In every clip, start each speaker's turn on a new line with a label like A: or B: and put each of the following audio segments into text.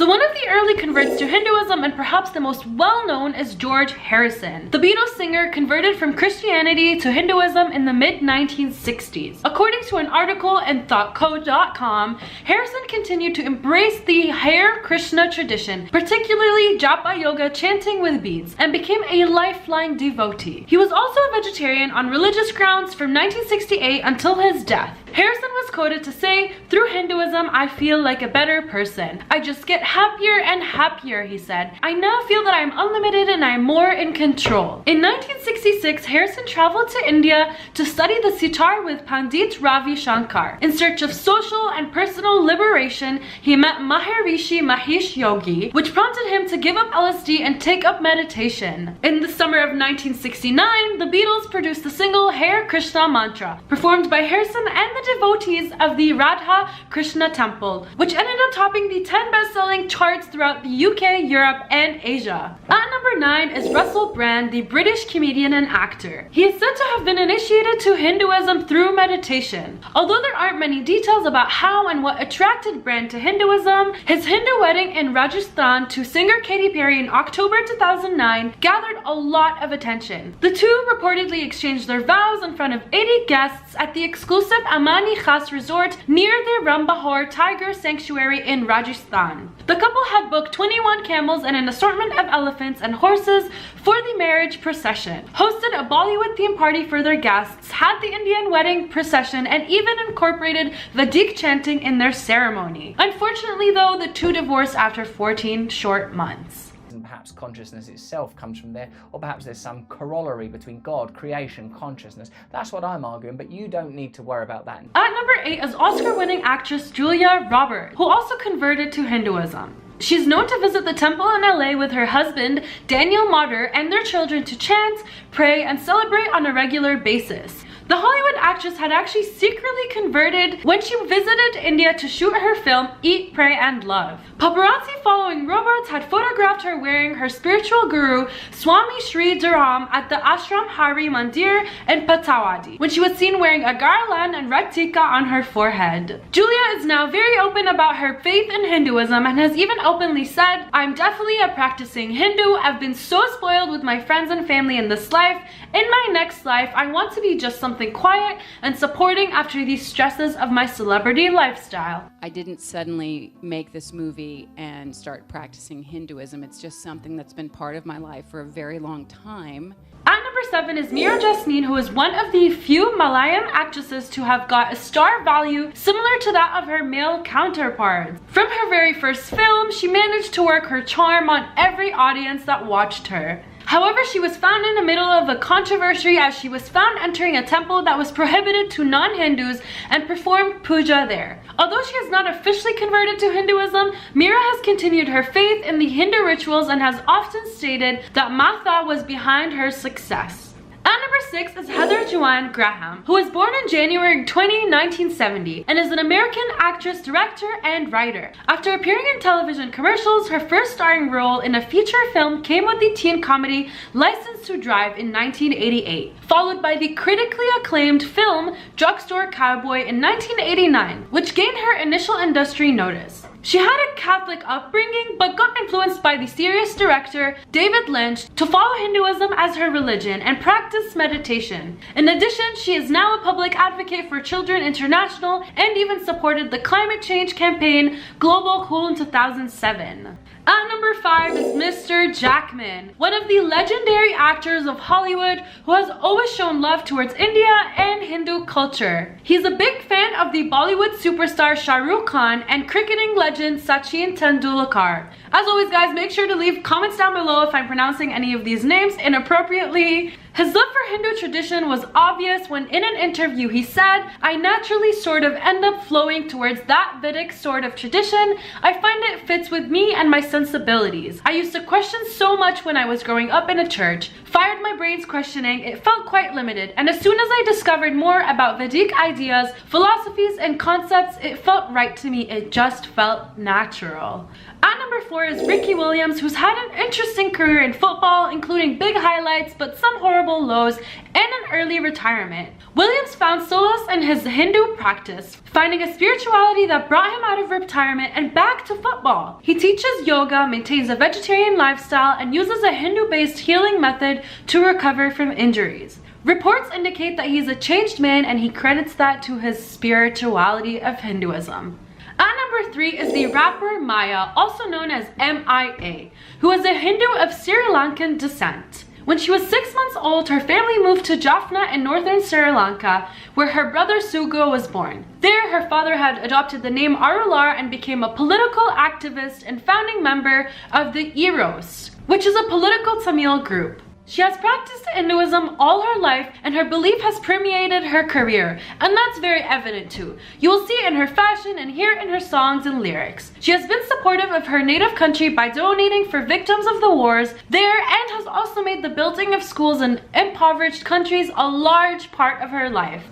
A: So one of the early converts to Hinduism, and perhaps the most well-known, is George Harrison. The Beatles singer converted from Christianity to Hinduism in the mid-1960s. According to an article in thoughtcode.com, Harrison continued to embrace the Hare Krishna tradition, particularly Japa Yoga chanting with beads, and became a lifelong devotee. He was also a vegetarian on religious grounds from 1968 until his death. Harrison was quoted to say, "Through Hinduism, I feel like a better person. I just get happier and happier," he said. "I now feel that I am unlimited and I am more in control." In 1966, Harrison traveled to India to study the sitar with Pandit Ravi Shankar. In search of social and personal liberation, he met Maharishi Mahesh Yogi, which prompted him to give up LSD and take up meditation. In the summer of 1969, the Beatles produced the single Hare Krishna Mantra, performed by Harrison and the devotees of the Radha Krishna temple, which ended up topping the 10 best-selling charts throughout the UK, Europe, and Asia. At number 9 is Russell Brand, the British comedian and actor. He is said to have been initiated to Hinduism through meditation. Although there aren't many details about how and what attracted Brand to Hinduism, his Hindu wedding in Rajasthan to singer Katy Perry in October 2009 gathered a lot of attention. The two reportedly exchanged their vows in front of 80 guests at the exclusive Amani Khas resort near the Rambahor Tiger Sanctuary in Rajasthan. The couple had booked 21 camels and an assortment of elephants and horses for the marriage procession, hosted a Bollywood themed party for their guests, had the Indian wedding procession, and even incorporated Vedic chanting in their ceremony. Unfortunately though, the two divorced after 14 short months.
B: And perhaps consciousness itself comes from there, or perhaps there's some corollary between God, creation, consciousness. That's what I'm arguing, but you don't need to worry about that.
A: At number 8 is Oscar-winning actress Julia Roberts, who also converted to Hinduism. She's known to visit the temple in LA with her husband, Daniel Motter, and their children to chant, pray, and celebrate on a regular basis. The Hollywood actress had actually secretly converted when she visited India to shoot her film Eat, Pray, and Love. Paparazzi following Roberts had photographed her wearing her spiritual guru Swami Sri Dharam at the Ashram Hari Mandir in Patawadi, when she was seen wearing a garland and red tikka on her forehead. Julia is now very open about her faith in Hinduism and has even openly said, "I'm definitely a practicing Hindu. I've been so spoiled with my friends and family in this life. In my next life, I want to be just something quiet and supporting after these stresses of my celebrity lifestyle."
C: I didn't suddenly make this movie and start practicing Hinduism. It's just something that's been part of my life for a very long time.
A: At number 7 is Meera Jasmine, who is one of the few Malayalam actresses to have got a star value similar to that of her male counterparts. From her very first film, she managed to work her charm on every audience that watched her. However, she was found in the middle of a controversy as she was found entering a temple that was prohibited to non-Hindus and performed puja there. Although she has not officially converted to Hinduism, Meera has continued her faith in the Hindu rituals and has often stated that Matha was behind her success. At number 6 is Heather Joanne Graham, who was born in January 20, 1970, and is an American actress, director, and writer. After appearing in television commercials, her first starring role in a feature film came with the teen comedy License to Drive in 1988, followed by the critically acclaimed film Drugstore Cowboy in 1989, which gained her initial industry notice. She had a Catholic upbringing but got influenced by the serious director David Lynch to follow Hinduism as her religion and practice meditation. In addition, she is now a public advocate for Children International and even supported the climate change campaign Global Cool in 2007. At number 5 is Mr. Jackman, one of the legendary actors of Hollywood who has always shown love towards India and Hindu culture. He's a big fan of the Bollywood superstar Shah Rukh Khan and cricketing legend Sachin Tendulkar. As always guys, make sure to leave comments down below if I'm pronouncing any of these names inappropriately. His love for Hindu tradition was obvious when in an interview he said, "I naturally sort of end up flowing towards that Vedic sort of tradition. I find it fits with me and my sensibilities. I used to question so much when I was growing up in a church, fired my brains questioning, it felt quite limited, and as soon as I discovered more about Vedic ideas, philosophies, and concepts, it felt right to me, it just felt natural." At number 4 is Ricky Williams, who's had an interesting career in football, including big highlights but some horrible lows and an early retirement. Williams found solace in his Hindu practice, finding a spirituality that brought him out of retirement and back to football. He teaches yoga, maintains a vegetarian lifestyle, and uses a Hindu-based healing method to recover from injuries. Reports indicate that he's a changed man, and he credits that to his spirituality of Hinduism. At number 3 is the rapper Maya, also known as MIA, who is a Hindu of Sri Lankan descent. When she was 6 months old, her family moved to Jaffna in northern Sri Lanka, where her brother Sugo was born. There, her father had adopted the name Arular and became a political activist and founding member of the Eros, which is a political Tamil group. She has practiced Hinduism all her life, and her belief has permeated her career, and that's very evident too. You will see it in her fashion and hear it in her songs and lyrics. She has been supportive of her native country by donating for victims of the wars there, and has also made the building of schools in impoverished countries a large part of her life.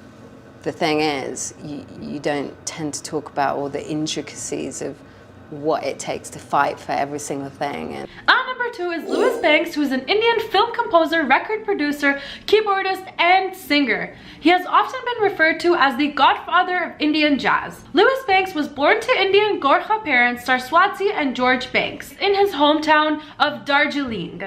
D: The thing is, you don't tend to talk about all the intricacies of what it takes to fight for every single thing. And
A: at number 2 is Louis Banks, who is an Indian film composer, record producer, keyboardist, and singer. He has often been referred to as the godfather of Indian jazz. Louis Banks was born to Indian Gorkha parents Saraswati and George Banks in his hometown of Darjeeling.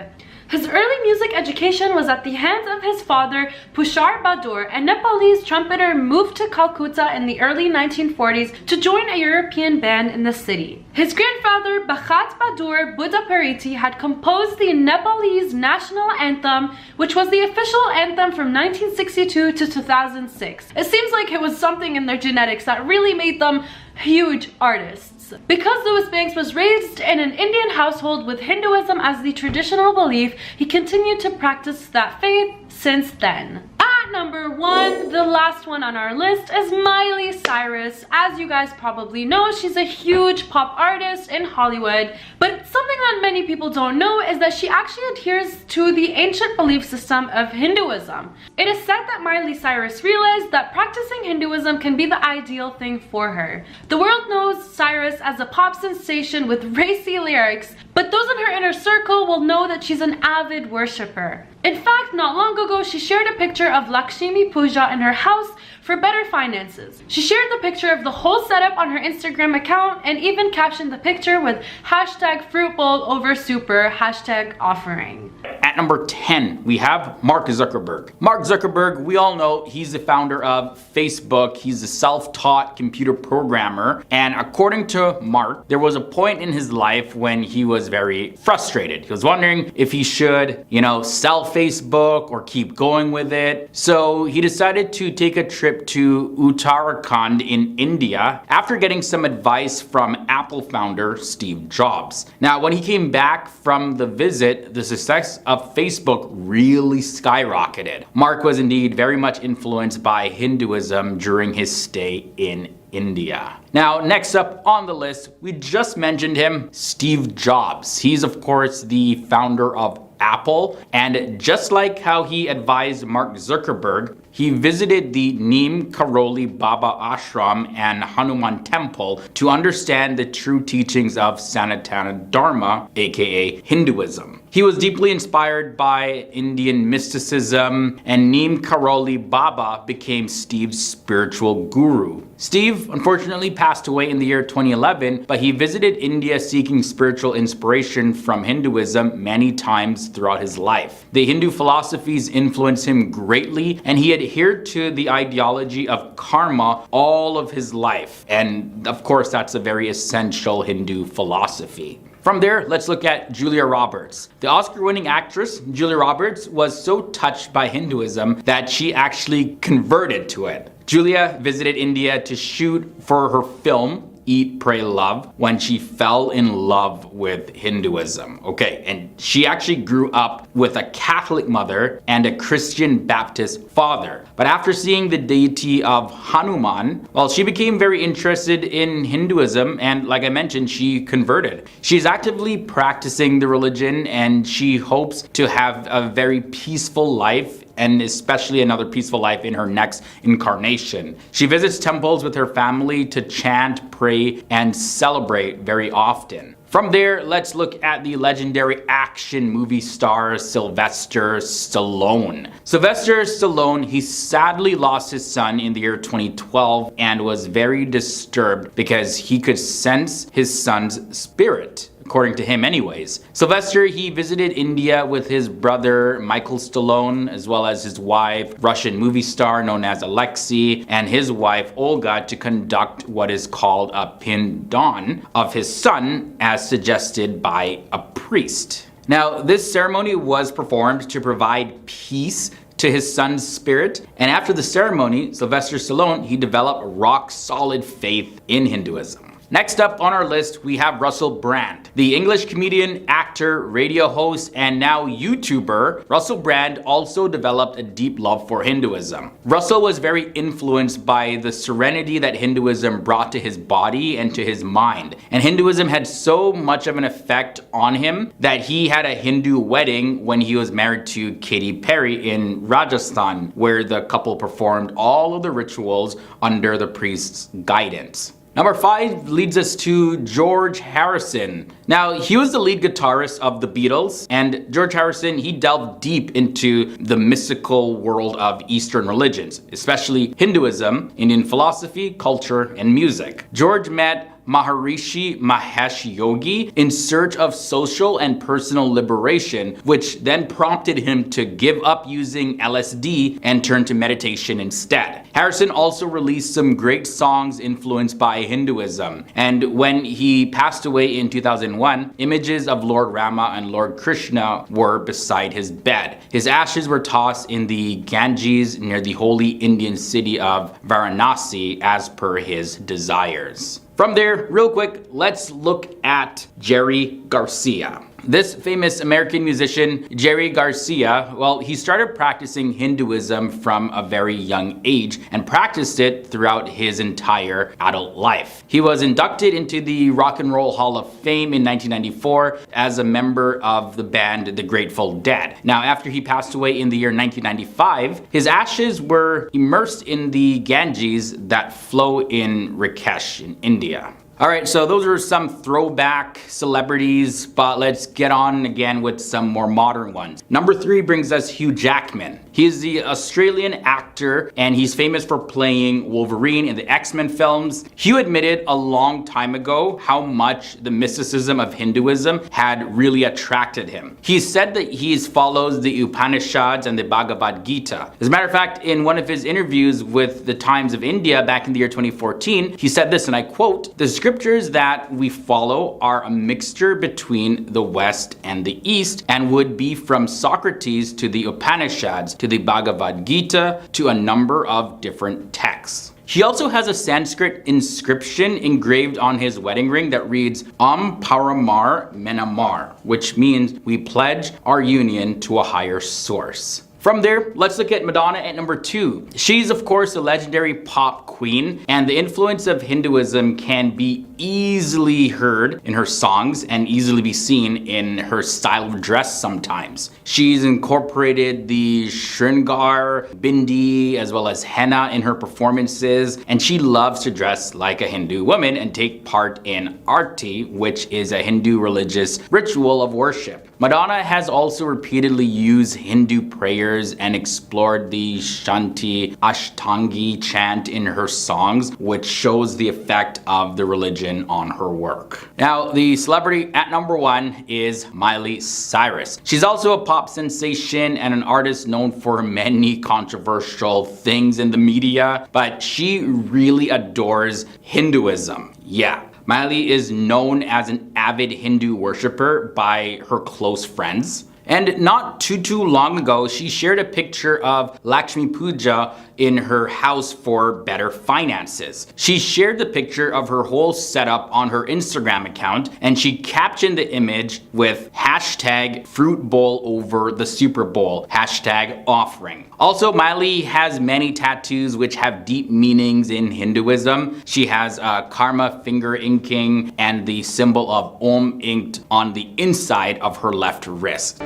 A: His early music education was at the hands of his father, Pushar Bahadur, a Nepalese trumpeter moved to Calcutta in the early 1940s to join a European band in the city. His grandfather, Bakhat Bahadur Buddhapariti, had composed the Nepalese national anthem, which was the official anthem from 1962 to 2006. It seems like it was something in their genetics that really made them huge artists. Because Louis Banks was raised in an Indian household with Hinduism as the traditional belief, he continued to practice that faith since then. At number 1, the last one on our list, is Miley Cyrus. As you guys probably know, she's a huge pop artist in Hollywood, but something that many people don't know is that she actually adheres to the ancient belief system of Hinduism. It is said that Miley Cyrus realized that practicing Hinduism can be the ideal thing for her. The world knows Cyrus as a pop sensation with racy lyrics, but those in her inner circle will know that she's an avid worshipper. In fact, not long ago, she shared a picture of Lakshmi Puja in her house for better finances. She shared the picture of the whole setup on her Instagram account and even captioned the picture with hashtag fruit bowl over super, hashtag offering.
E: At number 10, we have Mark Zuckerberg. Mark Zuckerberg, we all know he's the founder of Facebook. He's a self-taught computer programmer. And according to Mark, there was a point in his life when he was very frustrated. He was wondering if he should, sell Facebook or keep going with it. So he decided to take a trip to Uttarakhand in India after getting some advice from Apple founder Steve Jobs. Now, when he came back from the visit, the success of Facebook really skyrocketed. Mark was indeed very much influenced by Hinduism during his stay in India. Now, next up on the list, we just mentioned him, Steve Jobs. He's of course the founder of Apple, and just like how he advised Mark Zuckerberg, he visited the Neem Karoli Baba Ashram and Hanuman Temple to understand the true teachings of Sanatana Dharma, aka Hinduism. He was deeply inspired by Indian mysticism, and Neem Karoli Baba became Steve's spiritual guru. Steve unfortunately passed away in the year 2011, but he visited India seeking spiritual inspiration from Hinduism many times throughout his life. The Hindu philosophies influenced him greatly, and he adhered to the ideology of karma all of his life. And of course, that's a very essential Hindu philosophy. From there, let's look at Julia Roberts. The Oscar-winning actress, Julia Roberts, was so touched by Hinduism that she actually converted to it. Julia visited India to shoot for her film, Eat, Pray, Love, when she fell in love with Hinduism. Okay, and she actually grew up with a Catholic mother and a Christian Baptist father. But after seeing the deity of Hanuman, well, she became very interested in Hinduism, and like I mentioned, she converted. She's actively practicing the religion, and she hopes to have a very peaceful life, and especially another peaceful life in her next incarnation. She visits temples with her family to chant, pray, and celebrate very often. From there, let's look at the legendary action movie star Sylvester Stallone. Sylvester Stallone, he sadly lost his son in the year 2012 and was very disturbed because he could sense his son's spirit. According to him anyways. Sylvester, he visited India with his brother Michael Stallone, as well as his wife, Russian movie star known as Alexei, and his wife Olga, to conduct what is called a pindan of his son, as suggested by a priest. Now, this ceremony was performed to provide peace to his son's spirit, and after the ceremony, Sylvester Stallone, he developed rock solid faith in Hinduism. Next up on our list, we have Russell Brand. The English comedian, actor, radio host, and now YouTuber, Russell Brand also developed a deep love for Hinduism. Russell was very influenced by the serenity that Hinduism brought to his body and to his mind. And Hinduism had so much of an effect on him that he had a Hindu wedding when he was married to Katy Perry in Rajasthan, where the couple performed all of the rituals under the priest's guidance. Number 5 leads us to George Harrison. Now, he was the lead guitarist of the Beatles, and George Harrison, he delved deep into the mystical world of Eastern religions, especially Hinduism, Indian philosophy, culture, and music. George met Maharishi Mahesh Yogi in search of social and personal liberation, which then prompted him to give up using LSD and turn to meditation instead. Harrison also released some great songs influenced by Hinduism, and when he passed away in 2001, images of Lord Rama and Lord Krishna were beside his bed. His ashes were tossed in the Ganges near the holy Indian city of Varanasi as per his desires. From there, real quick, let's look at Jerry Garcia. This famous American musician, Jerry Garcia, well, he started practicing Hinduism from a very young age and practiced it throughout his entire adult life. He was inducted into the Rock and Roll Hall of Fame in 1994 as a member of the band The Grateful Dead. Now, after he passed away in the year 1995, his ashes were immersed in the Ganges that flow in Rishikesh in India. Alright, so those are some throwback celebrities, but let's get on again with some more modern ones. Number 3 brings us Hugh Jackman. He is the Australian actor, and he's famous for playing Wolverine in the X-Men films. Hugh admitted a long time ago how much the mysticism of Hinduism had really attracted him. He said that he follows the Upanishads and the Bhagavad Gita. As a matter of fact, in one of his interviews with the Times of India back in the year 2014, he said this, and I quote, "The scriptures that we follow are a mixture between the West and the East, and would be from Socrates to the Upanishads to the Bhagavad Gita to a number of different texts." He also has a Sanskrit inscription engraved on his wedding ring that reads Om Paramar Menamar, which means we pledge our union to a higher source. From there, let's look at Madonna at number 2. She's of course a legendary pop queen, and the influence of Hinduism can be easily heard in her songs and easily be seen in her style of dress sometimes. She's incorporated the Shringar, Bindi, as well as henna in her performances, and she loves to dress like a Hindu woman and take part in Aarti, which is a Hindu religious ritual of worship. Madonna has also repeatedly used Hindu prayers and explored the Shanti Ashtangi chant in her songs, which shows the effect of the religion on her work. Now, the celebrity at number 1 is Miley Cyrus. She's also a pop sensation and an artist known for many controversial things in the media, but she really adores Hinduism. Yeah. Miley is known as an avid Hindu worshiper by her close friends. And not too long ago, she shared a picture of Lakshmi Puja in her house for better finances. She shared the picture of her whole setup on her Instagram account, and she captioned the image with hashtag fruit bowl over the Super Bowl, hashtag offering. Also, Miley has many tattoos which have deep meanings in Hinduism. She has karma finger inking and the symbol of Om inked on the inside of her left wrist.